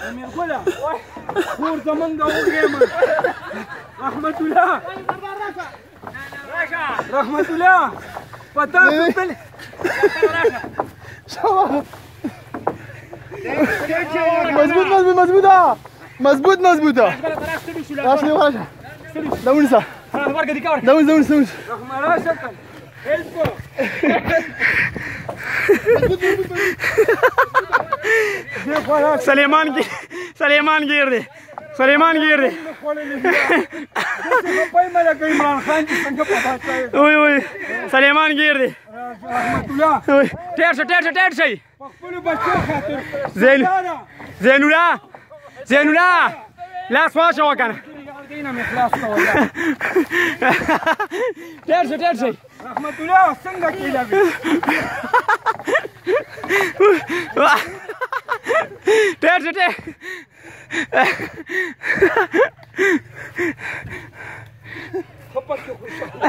امیر ګله خور زمونږ د وګېمه رحمت الله رحمت الله په تاسو تل مضبوطه راشه راشه دونسه دونس رحمت راشه هلپو سلیمان گیر دی وای سلیمان گیر دی رحمت الله ټیر شي په خپلو بچو خاطر زینولا لاس واچوه کنه دینه مې خلاص کول ټیر شي رحمت الله څنګه کېږي ټیر خپل کې خوشاله